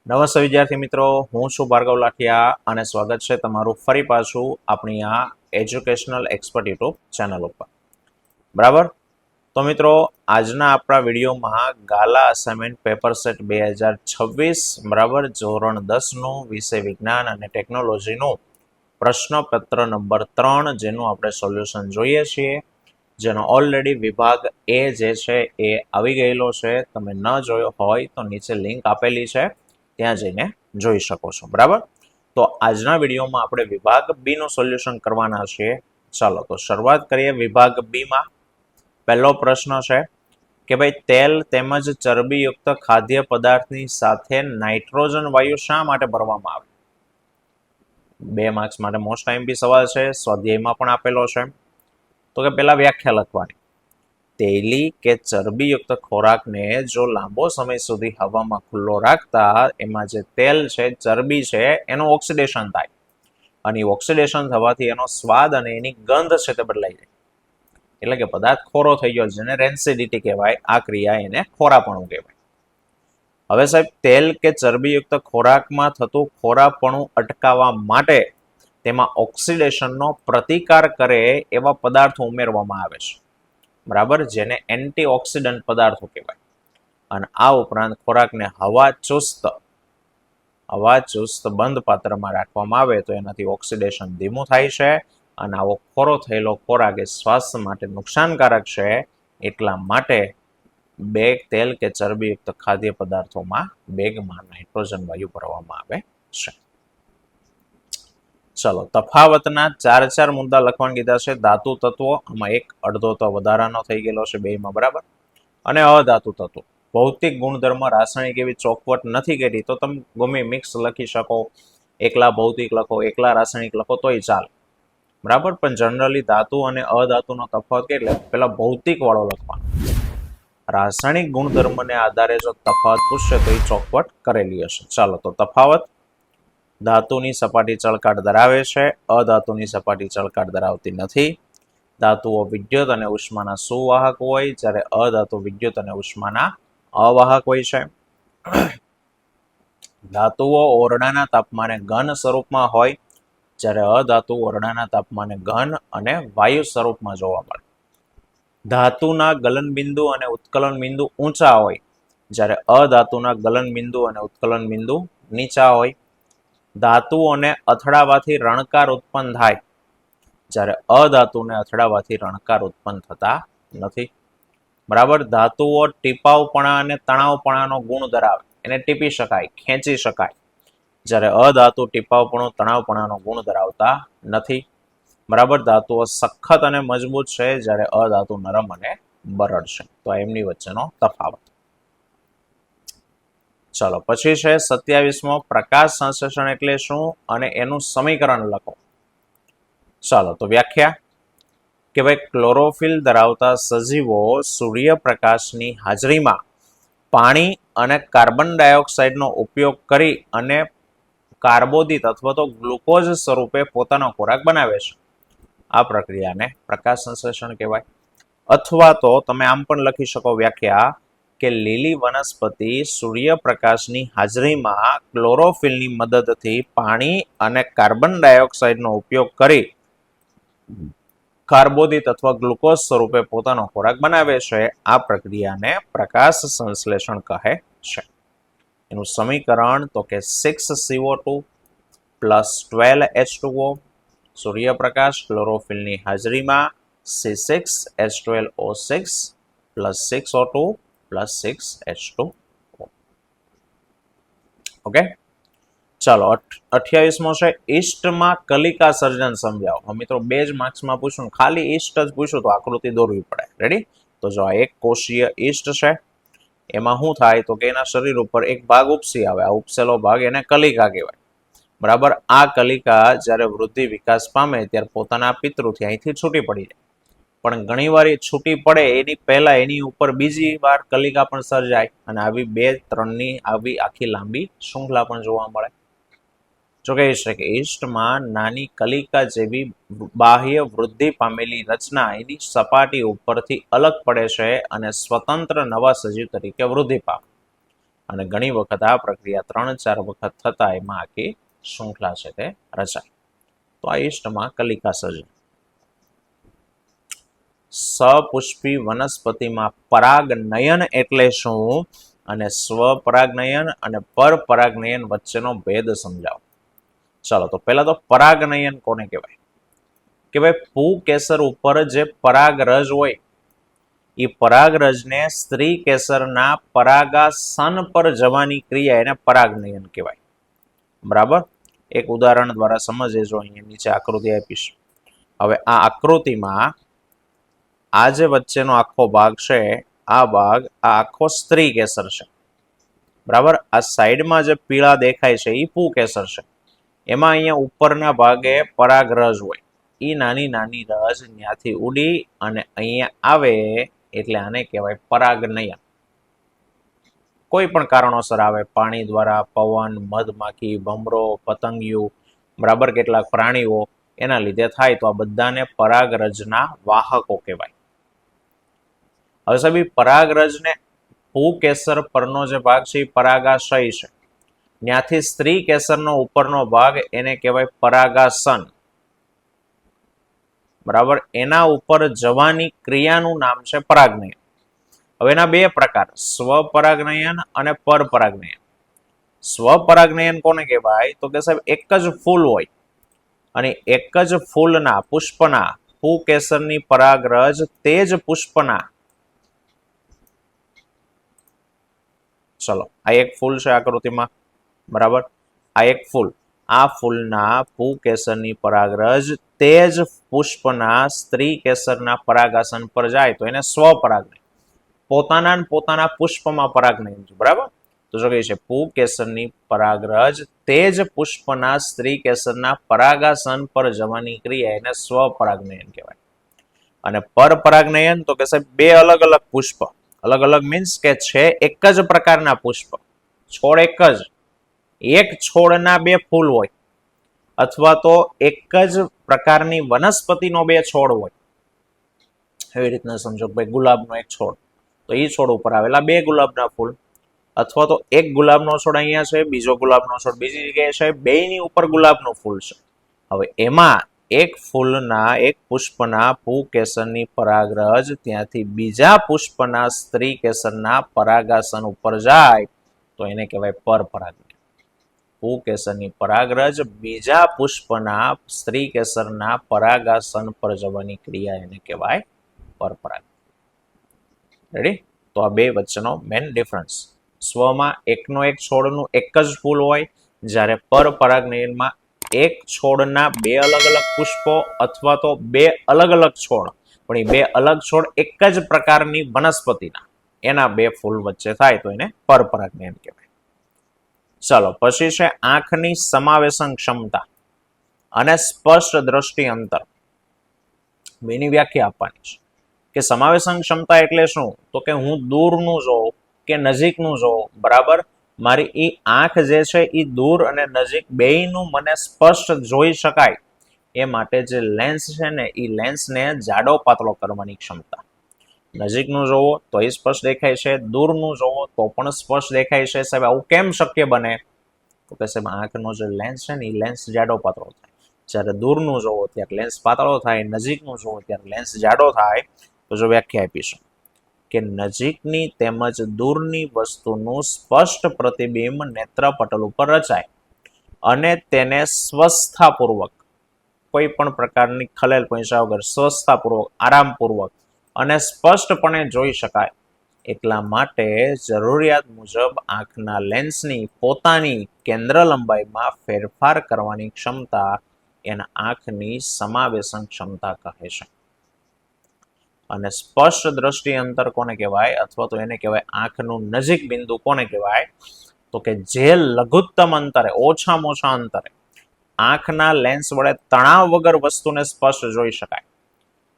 નમસ્તે વિદ્યાર્થી મિત્રો, હું છું ભાર્ગવ લાઠિયા અને સ્વાગત છે તમારું ફરી પાછું આપણી આ એજ્યુકેશનલ એક્સપર્ટ યુટ્યુબ ચેનલ ઉપર. બરાબર, તો મિત્રો આજના આપણા વિડીયોમાં ગાલા અસાઇનમેન્ટ પેપર સેટ 2026 બરાબર ધોરણ 10નું વિષય વિજ્ઞાન અને ટેકનોલોજીનું પ્રશ્નપત્ર નંબર 3 જેનું આપણે સોલ્યુશન જોઈએ છીએ, જેનો ઓલરેડી વિભાગ એ જે છે એ આવી ગયેલો છે. તમે ન જોયો હોય તો નીચે લિંક આપેલી છે, ત્યાં જઈને જોઈ શકો છો. બરાબર, તો આજના વિડીયોમાં આપણે વિભાગ બી નું સોલ્યુશન કરવાના છીએ. ચાલો તો શરૂઆત કરીએ વિભાગ બી માં. પહેલો પ્રશ્ન છે કે ભાઈ તેલ તેમજ ચરબીયુક્ત ખાદ્ય પદાર્થની સાથે નાઇટ્રોજન વાયુ શા માટે ભરવામાં આવે? 2 માર્ક્સ માટે મોસ્ટ આઈએમપી સવાલ છે, સ્વાધ્યાયમાં પણ આપેલો છે. તો કે પહેલા વ્યાખ્યા લખવાની. તેલી કે ચરબીયુક્ત ખોરાકને જો લાંબો સમય સુધી હવામાં ખુલ્લો રાખતા એમાં જે તેલ છે, ચરબી છે, એનું ઓક્સિડેશન થાય અને ઓક્સિડેશન થવાથી એનો સ્વાદ અને એની ગંધ છે તે બદલાઈ જાય. એટલે કે પદાર્થ ખોરો થઈ ગયો, જેને રેન્સિડિટી કહેવાય. આ ક્રિયા એને ખોરાપણું કહેવાય. હવે સાહેબ, તેલ કે ચરબીયુક્ત ખોરાકમાં થતું ખોરાપણું અટકાવવા માટે તેમાં ઓક્સિડેશનનો પ્રતિકાર કરે એવા પદાર્થો ઉમેરવામાં આવે છે. બરાબર, જેને એન્ટીઓક્સિડન્ટ પદાર્થો કહેવાય. અને આ ઉપરાંત ખોરાકને હવા ચુસ્ત બંધ પાત્રમાં રાખવામાં આવે તો એનાથી ઓક્સિડેશન ધીમું થાય છે અને આવો ખોરો થયેલો ખોરાક એ સ્વાસ્થ્ય માટે નુકસાનકારક છે. એટલા માટે બેગ તેલ કે ચરબીયુક્ત ખાદ્ય પદાર્થોમાં બેગમાં નાઇટ્રોજન વાયુ ભરવામાં આવે છે. ચલો, તફાવતના 4 મુદ્દા લખવાનું કીધા છે. ધાતુ તત્વો, આમાં એક અડધો તો વધારાનો થઈ ગયેલો છે બેમાં. બરાબર, અને અધાતુ તત્વો, ભૌતિક ગુણધર્મ, રાસાયણિક એવી ચોખવટ નથી કરી તો તમે ગમે મિક્સ લખી શકો, એકલા ભૌતિક લખો, એકલા રાસાયણિક લખો તોય ચાલે. બરાબર, પણ જનરલી ધાતુ અને અધાતુનો તફાવત એટલે પેલા ભૌતિક વાળો લખવાનો. રાસાયણિક ગુણધર્મને આધારે જો તફાવત પૂછશે તો એ ચોખવટ કરેલી હશે. ચાલો તો તફાવત. ધાતુની સપાટી ચળકાટ ધરાવે છે, અધાતુની સપાટી ચળકાટ ધરાવતી નથી. ધાતુઓ વિદ્યુત અને ઉષ્માના સુવાહક હોય, જ્યારે અધાતુ વિદ્યુત અને ઉષ્માના અવાહક હોય છે. ધાતુઓ ઓરડાના તાપમાને ઘન સ્વરૂપમાં હોય, જ્યારે અધાતુ ઓરડાના તાપમાને ઘન અને વાયુ સ્વરૂપમાં જોવા મળે. ધાતુના ગલનબિંદુ અને ઉત્કલન બિંદુ ઊંચા હોય, જ્યારે અધાતુના ગલનબિંદુ અને ઉત્કલન બિંદુ નીચા હોય. ધાતુઓને અથડાવાથી રણકાર ઉત્પન્ન થાય, જ્યારે અધાતુને અથડાવાથી રણકાર ઉત્પન્ન થતા નથી. બરાબર, ધાતુઓ ટીપાવપણા અને તણાવપણાનો ગુણ ધરાવે, એને ટીપી શકાય, ખેંચી શકાય, જ્યારે અધાતુ ટીપાવપણું, તણાવપણાનો ગુણ ધરાવતા નથી. બરાબર, ધાતુઓ સખત અને મજબૂત છે, જ્યારે અધાતુ નરમ અને બરડ છે. તો એમની વચ્ચેનો તફાવત. ચલો, પછી છે 27મો, પ્રકાશ સંશ્લેષણ એટલે શું અને એનું સમીકરણ લખો. ચાલો તો વ્યાખ્યા કે ભાઈ ક્લોરોફિલ ધરાવતા સજીવો સૂર્યપ્રકાશની હાજરીમાં પાણી અને કાર્બન ડાયોક્સાઇડનો ઉપયોગ કરી અને કાર્બોદિત અથવા તો ગ્લુકોઝ સ્વરૂપે પોતાનો ખોરાક બનાવે છે. આ પ્રક્રિયાને પ્રકાશ સંશ્લેષણ કહેવાય. અથવા તો તમે આમ પણ લખી શકો વ્યાખ્યા કે લીલી વનસ્પતિ સૂર્યપ્રકાશની હાજરીમાં ક્લોરોફિલની મદદથી પાણી અને કાર્બન ડાયોક્સાઇડનો ઉપયોગ કરી કાર્બોદિત અથવા ગ્લુકોઝ સ્વરૂપે પોતાનો ખોરાક બનાવે છે. આ પ્રક્રિયાને પ્રકાશ સંશ્લેષણ કહે છે. એનું સમીકરણ તો કે 6CO2 + 12H2O. સૂર્યપ્રકાશ ક્લોરોફિલની હાજરીમાં C6H12O6 + 6O2 + 6H2O. ઓકે, ચાલો 28મો છે ઈસ્ટમાં કલિકા સર્જન સમજાવો. મિત્રો 2 માર્ક્સમાં પૂછું, ખાલી ઈસ્ટ જ પૂછું તો આકૃતિ દોરવી પડે. રેડી? તો જો આ એક કોષીય ઈસ્ટ છે, એમાં શું થાય તો કે એના શરીર ઉપર એક ભાગ ઉપસી આવે. આ ઉપસેલો ભાગ એને કલિકા કહેવાય. બરાબર, આ કલિકા જ્યારે વૃદ્ધિ વિકાસ પામે ત્યારે પોતાના પિતૃથી અહીંથી છૂટી પડી જાય. પણ ઘણી વાર છૂટી પડે એની પહેલા એની ઉપર બીજી વાર કલિકા પણ સર્જાય અને આવી 2-3ની આવી આખી લાંબી શૃંખલા પણ જોવા મળે. જો કહે છે કે ઈસ્ટમાં નાની કલિકા જેવી બાહ્ય વૃદ્ધિ પામેલી રચના એની સપાટી ઉપરથી અલગ પડે છે અને સ્વતંત્ર નવા સજીવ તરીકે વૃદ્ધિ પામે. અને ઘણી વખત આ પ્રક્રિયા 3-4 વખત થતા એમાં આખી શૃંખલા છે તે રચાય. તો આ ઈસ્ટમાં કલિકા સર્જન. સપુષ્પી વનસ્પતિમાં પરાગનયન એટલે શું અને સ્વપરાગનયન અને પરપરાગનયન વચ્ચેનો ભેદ સમજાવો. ચાલો, તો પહેલા તો પરાગનયન કોને કહેવાય કે ભાઈ પુંકેસર ઉપર જે પરાગરજ હોય એ પરાગરજને સ્ત્રી કેસરના પરાગાસન પર જવાની ક્રિયા એને પરાગનયન કહેવાય. બરાબર, એક ઉદાહરણ દ્વારા સમજજો. અહીંયા નીચે આકૃતિ આપીશ. હવે આ આકૃતિમાં આ જે વચ્ચેનો આખો ભાગ છે, આ ભાગ આ આખો સ્ત્રી કેસર છે. બરાબર, આ સાઈડમાં જે પીળા દેખાય છે એ પુંકેસર છે. એમાં અહીંયા ઉપરના ભાગે પરાગરજ હોય. એ નાની નાની રજ ત્યાંથી ઉડી અને અહીંયા આવે એટલે આને કહેવાય પરાગનયન. કોઈ પણ કારણોસર આવે, પાણી દ્વારા, પવન, મધમાખી, ભમરો, પતંગિયું, બરાબર, કેટલાક પ્રાણીઓ, એના લીધે થાય તો આ બધાને પરાગરજના વાહકો કહેવાય. હવે સાહેબ પરાગરજને પુંકેસર પરનો જે ભાગ છે એ પરાગાશય છે. ત્યાંથી સ્ત્રી કેસરનો ઉપરનો ભાગ એને કહેવાય પરાગાસન. બરાબર, એના ઉપર જવાની ક્રિયાનું નામ છે પરાગનયન. હવે એના બે પ્રકાર, સ્વપરાગનયન અને પરપરાગનયન. સ્વપરાગનયન કોને કહેવાય તો કે સાહેબ એક જ ફૂલ હોય અને એક જ ફૂલના પુષ્પના પુંકેસરની પરાગરજ તે જ પુષ્પના, ચલો આ એક ફૂલ છે આકૃતિમાં, બરાબર, આ એક ફૂલ, આ ફૂલના પુંકેસરની પરાગરજ તે જ પુષ્પના સ્ત્રી કેસરના પરાગાસન પર જાય તો એને સ્વપરાગનયન. પોતાના પુષ્પમાં પરાગનયન છે. બરાબર, તો જો કહે છે પુંકેસરની પરાગરજ તે જ પુષ્પના સ્ત્રી કેસરના પરાગાસન પર જવાની ક્રિયા એને સ્વપરાગનયન કહેવાય. અને પરપરાગનયન તો કે સાહેબ બે અલગ અલગ પુષ્પ, અલગ અલગ મીન્સ કે છે એક જ પ્રકારના પુષ્પ, છોડ એક છોડના બે ફૂલ હોય અથવા તો એક જ પ્રકારની વનસ્પતિનો બે છોડ હોય. એવી રીતના સમજો ભાઈ ગુલાબનો એક છોડ, તો એ છોડ ઉપર આવેલા બે ગુલાબના ફૂલ, અથવા તો એક ગુલાબનો છોડ અહીંયા છે, બીજો ગુલાબનો છોડ બીજી જગ્યાએ છે, બેયની ઉપર ગુલાબનું ફૂલ છે. હવે એમાં એક ફૂલના એક પુષ્પના પુંકેસરની પરાગરજ ત્યાંથી બીજા પુષ્પના સ્ત્રી કેસરના પરાગાસન ઉપર જાય તો એને કહેવાય પરપરાગનયન. પુંકેસરની પરાગરજ બીજા પુષ્પના સ્ત્રી કેસરના પરાગાસન પર જવાની ક્રિયા એને કહેવાય પરપરાગનયન. રેડી? તો આ બે વચ્ચેનો મેન ડિફરન્સ. સ્વમાં એકનો એક છોડનું એક જ ફૂલ હોય, જ્યારે પરપરાગનયનમાં એક છોડના બે અલગ અલગ પુષ્પો અથવા તો બે અલગ અલગ છોડ, પણ એ બે અલગ છોડ એક જ પ્રકારની વનસ્પતિના, એના બે ફૂલ વચ્ચે થાય તો એને પરપરાગનયન કહેવાય. ચાલો, પછી છે આંખની સમાવેશન ક્ષમતા અને સ્પષ્ટ દ્રષ્ટિ અંતર. બેની વ્યાખ્યા આપવાની છે કે સમાવેશન ક્ષમતા એટલે શું, તો કે હું દૂરનું જોઉં કે નજીકનું જોઉં, બરાબર, મારી એ આંખ જે છે એ દૂર અને નજીક બેયનું મને સ્પષ્ટ જોઈ શકાય એ માટે જે લેન્સ છે ને એ લેન્સને જાડો પાતળો કરવાની ક્ષમતા. નજીકનું જોવો તો એ સ્પષ્ટ દેખાય છે, દૂરનું જોવો તો પણ સ્પષ્ટ દેખાય છે. સાહેબ આવું કેમ શક્ય બને તો કે સાહેબ આંખનો જે લેન્સ છે ને એ લેન્સ જાડો પાતળો થાય. જ્યારે દૂરનું જોવો ત્યારે લેન્સ પાતળો થાય, નજીકનું જોવો ત્યારે લેન્સ જાડો થાય. તો જો વ્યાખ્યા આપીશું કે નજીકની તેમજ દૂરની વસ્તુનું સ્પષ્ટ પ્રતિબિંબ નેત્રપટલ ઉપર રચાય અને તેને સ્વસ્થતાપૂર્વક, કોઈ પણ પ્રકારની ખલેલ પહોંચ્યા વગર સ્વસ્થતાપૂર્વક, આરામપૂર્વક અને સ્પષ્ટપણે જોઈ શકાય. એટલા માટે જરૂરિયાત મુજબ આંખના લેન્સની પોતાની કેન્દ્ર લંબાઈમાં ફેરફાર કરવાની ક્ષમતા એના આંખની સમાવેશન ક્ષમતા કહે છે. અને સ્પષ્ટ દ્રષ્ટિ અંતર કોને કહેવાય અથવા તો એને કહેવાય આંખનું નજીક બિંદુ કોને કહેવાય તો કે જે લઘુત્તમ અંતરે, ઓછામાં ઓછા અંતરે આંખના લેન્સ વડે તણાવ વગર વસ્તુને સ્પષ્ટ જોઈ શકાય.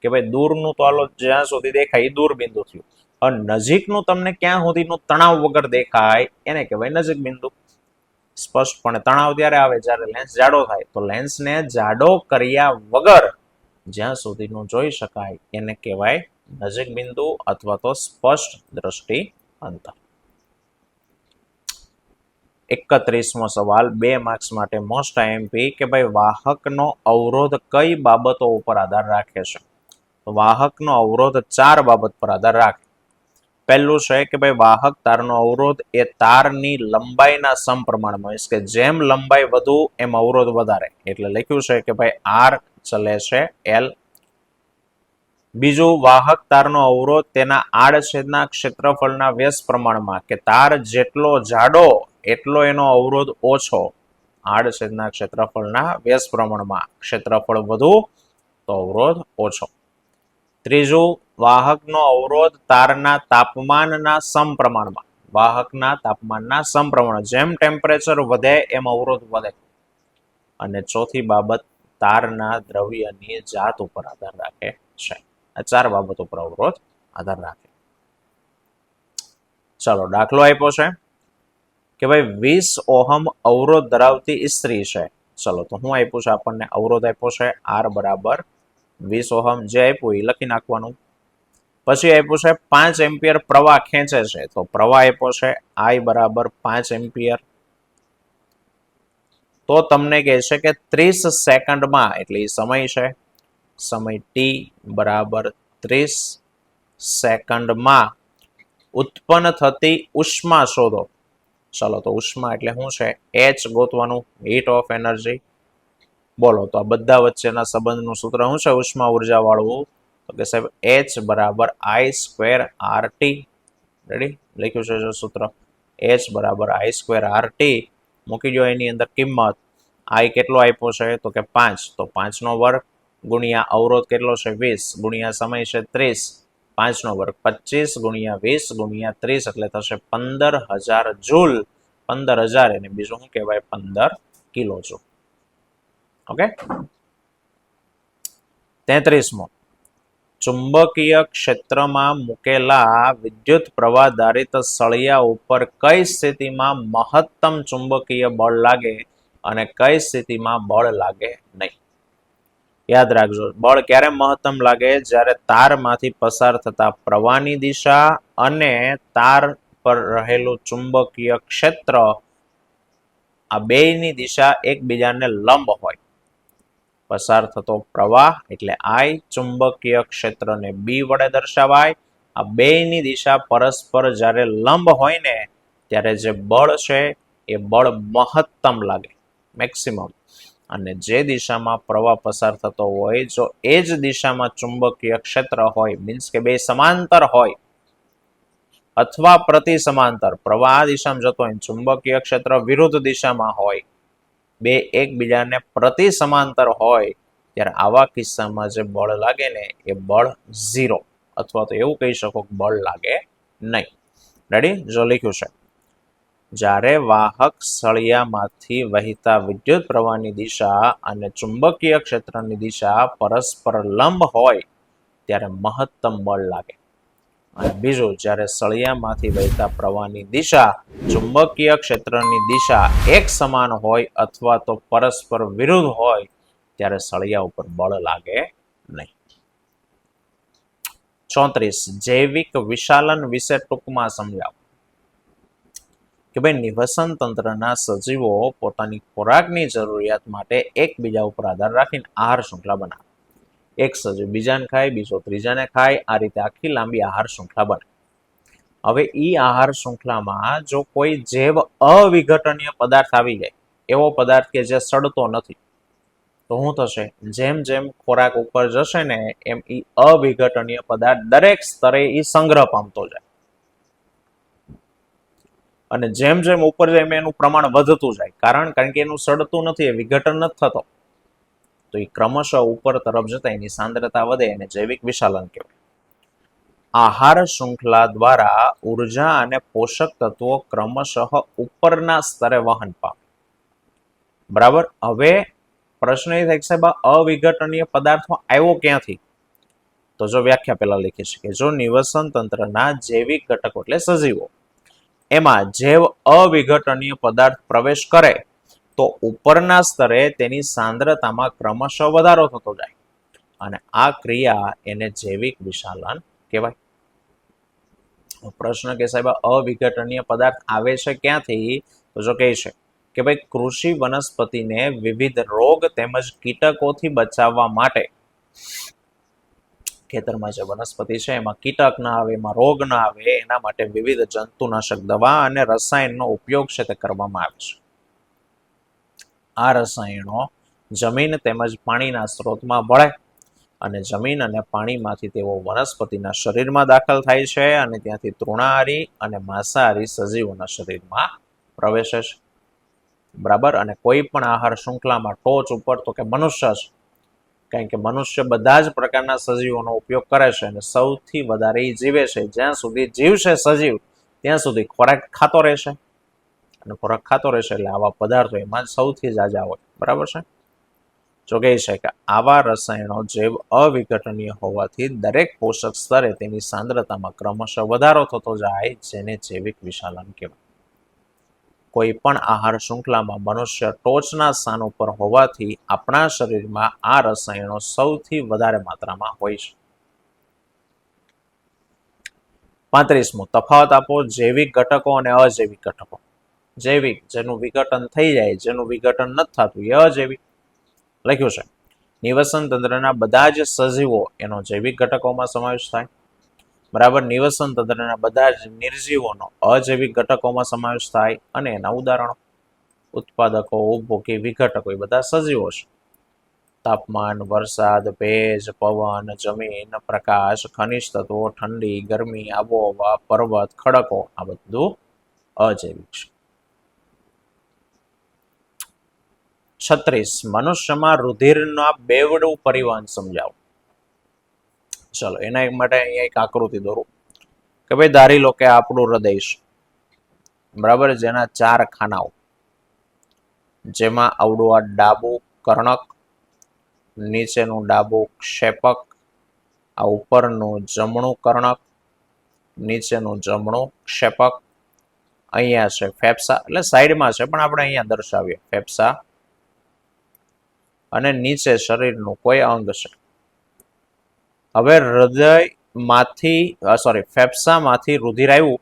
કે ભાઈ દૂરનું તો હાલો જ્યાં સુધી દેખાય એ દૂર બિંદુ થયું, અને નજીકનું તમને ક્યાં સુધીનું તણાવ વગર દેખાય એને કહેવાય નજીક બિંદુ. સ્પષ્ટપણે તણાવ ત્યારે આવે જ્યારે લેન્સ જાડો થાય, તો લેન્સને જાડો કર્યા વગર જ્યાં સુધીનું જોઈ શકાય એને કહેવાય નજીક બિંદુ અથવા તો સ્પષ્ટ દ્રષ્ટિ અંતર. 31મો સવાલ 2 માર્ક્સ માટે મોસ્ટ આઈએમપી કે ભાઈ વાહકનો અવરોધ કઈ બાબતો ઉપર આધાર રાખે છે? તો વાહકનો અવરોધ 4 બાબત પર આધાર રાખે. પહેલું છે કે ભાઈ વાહક તારનો અવરોધ એ તારની લંબાઈના સમપ્રમાણમાં, કે જેમ લંબાઈ વધુ એમ અવરોધ વધારે, એટલે લખ્યું છે કે ભાઈ આર ચલે છે એલ. બીજું, વાહક તારનો અવરોધ તેના આડછેદના ક્ષેત્રફળના વ્યસ્ત પ્રમાણમાં, કે તાર જેટલો જાડો એટલો એનો અવરોધ ઓછો. આડછેદના ક્ષેત્રફળના વ્યસ્ત પ્રમાણમાં, ક્ષેત્રફળ વધુ તો અવરોધ ઓછો. ત્રીજું, વાહકનો અવરોધ તારના તાપમાનના સમપ્રમાણમાં, વાહકના તાપમાનના સમપ્રમાણ, જેમ ટેમ્પરેચર વધે એમ અવરોધ વધે. અને ચોથી બાબત, તારના દ્રવ્યની જાત ઉપર આધાર રાખે છે. આ 4 બાબતો પર અવરોધ આધાર રાખે. ચાલો દાખલો આપ્યો છે કે ભાઈ 20 ઓહમ અવરોધ ધરાવતી ઇસ્ત્રી છે. ચલો તો હું આપ્યું છે આપણને, અવરોધ આપ્યો છે આર બરાબર 20 ઓહમ, જે આપ્યું એ લખી નાખવાનું. પછી આપ્યું છે 5 એમ્પિયર પ્રવાહ ખેંચે છે, તો પ્રવાહ આપ્યો છે આઈ બરાબર 5 એમ્પિયર. તો તમને કહે છે કે 30 સેકન્ડમાં, એટલે એ સમય છે, સમય ટી બરાબર 30 સેકન્ડમાં ઉત્પન્ન થતી ઉષ્મા શોધો. ચલો તો ઉષ્મા એટલે શું છે? એચ ગોતવાનું, હીટ ઓફ એનર્જી. બોલો તો આ બધા વચ્ચેના સંબંધનું સૂત્ર શું છે ઉષ્મા ઉર્જા વાળું? તો કે સાહેબ એચ બરાબર I square R T. Ready? લખ્યું છે સૂત્ર એચ બરાબર આઈ સ્ક્વેર આર ટી. મૂકી દો એની અંદર કિંમત. આઈ કેટલો આપ્યો છે? તો કે 5, તો 5 નો વર્ગ ગુણ્યા અવરોધ કેટલો છે 20 ગુણ્યા સમય છે 30, 5 નો વર્ગ 25 ગુણ્યા 20 ગુણ્યા 30, એટલે થશે 15,000 જૂલ. 15,000 એને બીજું શું કહેવાય? 15 કિલો જૂલ. ઓકે. 33મો, ચુંબકીય ક્ષેત્રમાં મૂકેલા વિદ્યુત પ્રવાહ ધારિત સળિયા ઉપર કઈ સ્થિતિમાં મહત્તમ ચુંબકીય બળ લાગે અને કઈ સ્થિતિમાં બળ લાગે નહીં? યાદ રાખજો, બળ ક્યારે મહત્તમ લાગે? જ્યારે તારમાંથી પસાર થતા પ્રવાહની દિશા અને તાર પર રહેલું ચુંબકીય ક્ષેત્ર, આ બેયની દિશા એકબીજાને લંબ હોય. પસાર થતો પ્રવાહ એટલે આઈ, ચુંબકીય ક્ષેત્રને બી વડે દર્શાવાય. આ બેયની દિશા પરસ્પર જ્યારે લંબ હોય ને ત્યારે જે બળ છે એ બળ મહત્તમ લાગે, મેક્સિમમ. અને જે દિશામાં પ્રવાહ પસાર થતો હોય, જો એ જ દિશામાં ચુંબકીય ક્ષેત્ર હોય, મીન્સ કે બે સમાંતર હોય અથવા પ્રતિ સમાંતર, પ્રવાહ આ દિશામાં જતો હોય, ચુંબકીય ક્ષેત્ર વિરુદ્ધ દિશામાં હોય, બે એકબીજાને પ્રતિ સમાંતર હોય, ત્યારે આવા કિસ્સામાં જે બળ લાગે ને એ બળ 0, અથવા તો એવું કહી શકો કે બળ લાગે નહીં. રેડી? જો લખ્યું છે, જ્યારે વાહક સળિયામાંથી વહેતા વિદ્યુત પ્રવાહની દિશા અને ચુંબકીય ક્ષેત્રની દિશા પરસ્પર લંબ હોય ત્યારે મહત્તમ બળ લાગે. અને બીજું, જ્યારે સળિયામાંથી વહેતા પ્રવાહની દિશા ચુંબકીય ક્ષેત્રની દિશા એક સમાન હોય અથવા તો પરસ્પર વિરુદ્ધ હોય ત્યારે સળિયા ઉપર બળ લાગે નહીં. 34, જૈવિક વિશાલન વિશે ટૂંકમાં સમજાવો. કે ભાઈ નિવસન તંત્રના સજીવો પોતાની ખોરાકની જરૂરિયાત માટે એકબીજા ઉપર આધાર રાખીને આહાર શૃંખલા બનાવે. એક સજીવ બીજાને ખાય, બીજો ત્રીજાને ખાય, આ રીતે આખી લાંબી આહાર શૃંખલા બને. હવે ઈ આહાર શૃંખલામાં જો કોઈ જૈવ અવિઘટનીય પદાર્થ આવી જાય, એવો પદાર્થ કે જે સડતો નથી, તો શું થશે? જેમ જેમ ખોરાક ઉપર જશે ને એમ ઈ અવિઘટનીય પદાર્થ દરેક સ્તરે ઈ સંગ્રહ પામતો જાય. અને જેમ જેમ ઉપર જાય એમ એનું પ્રમાણ વધતું જાય. કારણ કે એનું સડતું નથી, એ વિઘટન નથી થતો, તો એ ક્રમશઃ ઉપર તરફ જતા એની સાંદ્રતા વધે, એને જૈવિક વિશાલન કહેવાય. આહાર શૃંખલા દ્વારા ઉર્જા અને પોષક તત્વો ક્રમશઃ ઉપરના સ્તરે વહન પામે. બરાબર? હવે પ્રશ્ન એ થાય કે સાહેબ અવિઘટનીય પદાર્થો આવ્યો ક્યાંથી? તો જો વ્યાખ્યા પહેલા લખી છે કે જો નિવસન તંત્રના જૈવિક ઘટકો એટલે સજીવો એમાં જૈવ અવિઘટનીય પદાર્થ પ્રવેશ કરે તો ઉપરના સ્તરે તેની સાંદ્રતામાં ક્રમશઃ વધારો થતો જાય, અને આ ક્રિયા એને જૈવિક વિશાલન કહેવાય. પ્રશ્ન કે સાહેબ અવિઘટનીય પદાર્થ આવે છે ક્યાંથી? તો જો કહે છે કે ભાઈ કૃષિ વનસ્પતિને વિવિધ રોગ તેમજ કીટકોથી બચાવવા માટે ખેતરમાં જે વનસ્પતિ છે એમાં કીટક ના આવે, એમાં રોગ ના આવે, એના માટે વિવિધ જંતુનાશક દવા અને રસાયણનો ઉપયોગ છે તે કરવામાં આવે છે. આ રસાયણો જમીન તેમજ પાણીના સ્ત્રોતમાં ભળે અને જમીન અને પાણીમાંથી તેઓ વનસ્પતિના શરીરમાં દાખલ થાય છે અને ત્યાંથી તૃણાહારી અને માંસાહારી સજીવોના શરીરમાં પ્રવેશે છે. બરાબર. અને કોઈ પણ આહાર શૃંખલામાં ટોચ ઉપર તો કે મનુષ્ય છે, કારણ કે મનુષ્ય બધા જ પ્રકારના સજીવોનો ઉપયોગ કરે છે અને સૌથી વધારે જીવે છે. જ્યાં સુધી જીવશે સજીવ ત્યાં સુધી ખોરાક ખાતો રહેશે અને ખોરાક ખાતો રહેશે એટલે આવા પદાર્થો એમાં સૌથી જાજા હોય. બરાબર છે. જો કહે છે કે આવા રસાયણો જૈવ અવિઘટનીય હોવાથી દરેક પોષક સ્તરે તેની સાંદ્રતામાં ક્રમશઃ વધારો થતો જાય, જેને જૈવિક વિશાલન કહેવાય. કોઈ પણ આહાર શૃંખલામાં મનુષ્ય ટોચના સ્થાન ઉપર હોવાથી આપણા શરીરમાં આ રસાયણો સૌથી વધારે માત્રામાં હોય છે. 35મો તફાવત આપો જૈવિક ઘટકો અને અજૈવિક ઘટકો. જૈવિક જેનું વિઘટન થઈ જાય, જેનું વિઘટન નથી થતું એ અજૈવિક. લખ્યું છે નિવસન તંત્રના બધા જ સજીવો એનો જૈવિક ઘટકોમાં સમાવેશ થાય. બરાબર. નિવસન તંત્રના બધા જ નિર્જીવોનો અજૈવિક ઘટકોમાં સમાવેશ થાય અને એના ઉદાહરણો ઉત્પાદકો, ઉપભોગી, વિઘટકો એ બધા સજીવો છે. તાપમાન, વરસાદ, ભેજ, પવન, જમીન, પ્રકાશ, ખનિજ તત્વો, ઠંડી, ગરમી, આબોહવા, પર્વત, ખડકો આ બધું અજૈવિક છે. 36 મનુષ્યમાં રુધિરના બેવડું પરિવહન સમજાવો. ચલો એના માટે અહીંયા એક આકૃતિ દોરું કે ભાઈ ધારી લો કે આપણું હૃદય છે. બરાબર. જેના 4 ખાનાઓ, જેમાં આવડું આ ડાબું કર્ણક, નીચેનું ડાબું ક્ષેપક, આ ઉપરનું જમણું કર્ણક, નીચેનું જમણું ક્ષેપક, અહીંયા છે ફેફસા, એટલે સાઈડમાં છે પણ આપણે અહીંયા દર્શાવીએ ફેફસા, અને નીચે શરીરનું કોઈ અંગ છે. હવે હૃદયમાંથી ફેફસામાંથી રુધિર આવ્યું,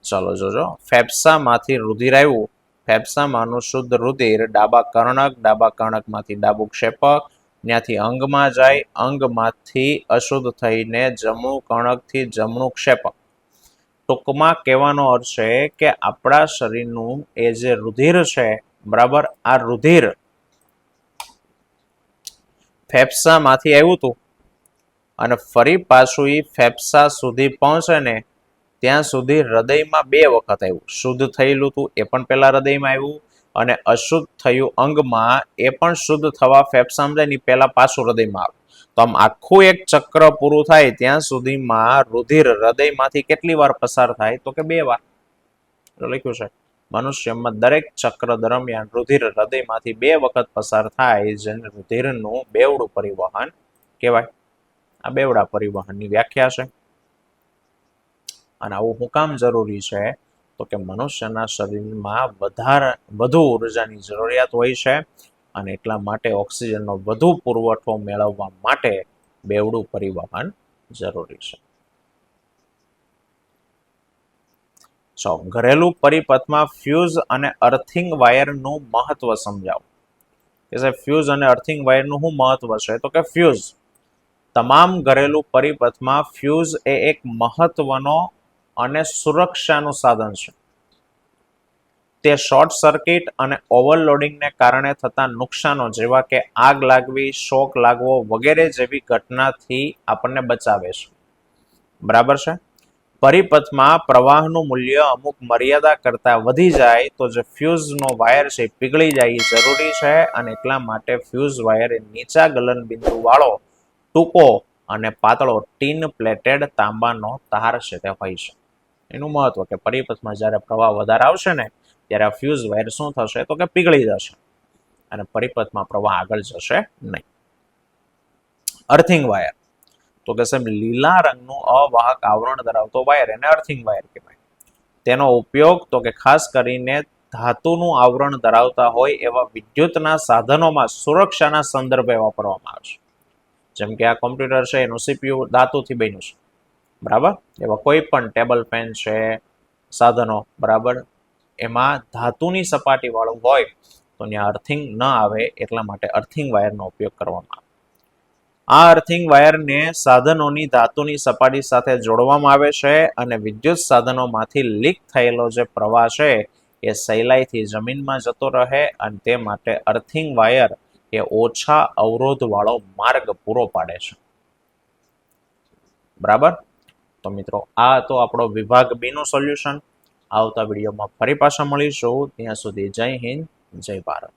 ચાલો જોજો, ફેફસામાંથી રુધિર આવ્યું, ફેફસામાંનું શુદ્ધ રુધિર ડાબા કર્ણકમાંથી ડાબું ક્ષેપક, ત્યાંથી અંગમાં જાય, અંગમાંથી અશુદ્ધ થઈને જમણું કર્ણકથી જમણું ક્ષેપક. ટૂંકમાં કહેવાનો અર્થ છે કે આપણા શરીરનું એ જે રુધિર છે, બરાબર, આ રુધિર ફેફસામાંથી આવ્યું હતું અને ફરી પાછું એ ફેફસા સુધી પહોંચે ને ત્યાં સુધી હૃદયમાં 2 વખત આવ્યું. શુદ્ધ થયેલું હતું એ પણ પહેલા હૃદયમાં આવ્યું અને અશુદ્ધ થયું અંગમાં એ પણ શુદ્ધ થવા ફેફસામાં જાય ને પહેલા પાછું હૃદયમાં આવે. તો આમ આખું એક ચક્ર પૂરું થાય ત્યાં સુધીમાં રુધિર હૃદયમાંથી કેટલી વાર પસાર થાય તો કે 2 વાર. લખ્યું છે મનુષ્યમાં દરેક ચક્ર દરમિયાન રુધિર હૃદયમાંથી 2 વખત પસાર થાય, જેને રુધિરનું બેવડું પરિવહન કહેવાય. આ બેવડા પરિવહનની વ્યાખ્યા છે. અને આવું શું કામ જરૂરી છે તો કે મનુષ્યના શરીરમાં વધુ ઉર્જાની જરૂરિયાત હોય છે અને એટલા માટે ઓક્સિજનનો વધુ પુરવઠો મેળવવા માટે બેવડું પરિવહન જરૂરી છે. ઘરેલું પરિપથમાં ફ્યુઝ અને અર્થિંગ વાયરનું મહત્વ સમજાવો. કે સાહેબ ફ્યુઝ અને અર્થિંગ વાયરનું શું મહત્વ છે તો કે ફ્યુઝ તમામ ઘરેલું પરિપથમાં ફ્યુઝ એ એક મહત્વનો અને સુરક્ષાનું સાધન છે. તે શોર્ટ સર્કિટ અને ઓવરલોડિંગને કારણે થતા નુકસાનો જેવા કે આગ લાગવી, શોક લાગવો વગેરે જેવી ઘટનાથી આપણને બચાવે છે. બરાબર છે. પરિપથમાં પ્રવાહનું મૂલ્ય અમુક મર્યાદા કરતા વધી જાય તો જે ફ્યુઝનો વાયર છે પીગળી જાય એ જરૂરી છે અને એટલા માટે ફ્યુઝ વાયર એ નીચા ગલન બિંદુ વાળો ટૂંકો અને પાતળો ટીન પ્લેટેડ તાંબાનો તાર છે તે હોય છે. એનું મહત્વ કે પરિપથમાં જ્યારે પ્રવાહ વધારે આવશે ને ત્યારે આ ફ્યુઝ વાયર શું થશે તો કે પીગળી જશે અને પરિપથમાં પ્રવાહ આગળ જશે નહીં. અર્થિંગ વાયર તો કે સાહેબ લીલા રંગનું અવાહક આવરણ ધરાવતો વાયર એને અર્થિંગ વાયર કહેવાય. તેનો ઉપયોગ તો કે ખાસ કરીને ધાતુનું આવરણ ધરાવતા હોય એવા વિદ્યુતના સાધનોમાં સુરક્ષાના સંદર્ભે વાપરવામાં આવે છે. જેમ કે આ કોમ્પ્યુટર છે એનું સીપીયુ ધાતુથી બન્યું છે, બરાબર. એવા કોઈ પણ ટેબલ ફેન છે સાધનો, બરાબર, એમાં ધાતુની સપાટી વાળું હોય તો ત્યાં અર્થિંગ ન આવે, એટલા માટે અર્થિંગ વાયરનો ઉપયોગ કરવામાં આવે. આ અર્થિંગ વાયરને સાધનોની ધાતુની સપાટી સાથે જોડવામાં આવે છે અને વિદ્યુત સાધનોમાંથી લીક થયેલો જે પ્રવાહ છે એ સહેલાઈથી જમીનમાં જતો રહે, અને તે માટે અર્થિંગ વાયર એ ઓછા અવરોધ વાળો માર્ગ પૂરો પાડે છે, બરાબર. તો મિત્રો આ તો આપણો વિભાગ બી નું સોલ્યુશન. આવતા વિડીયોમાં ફરી પાછા મળીશું. ત્યાં સુધી જય હિન્દ, જય ભારત.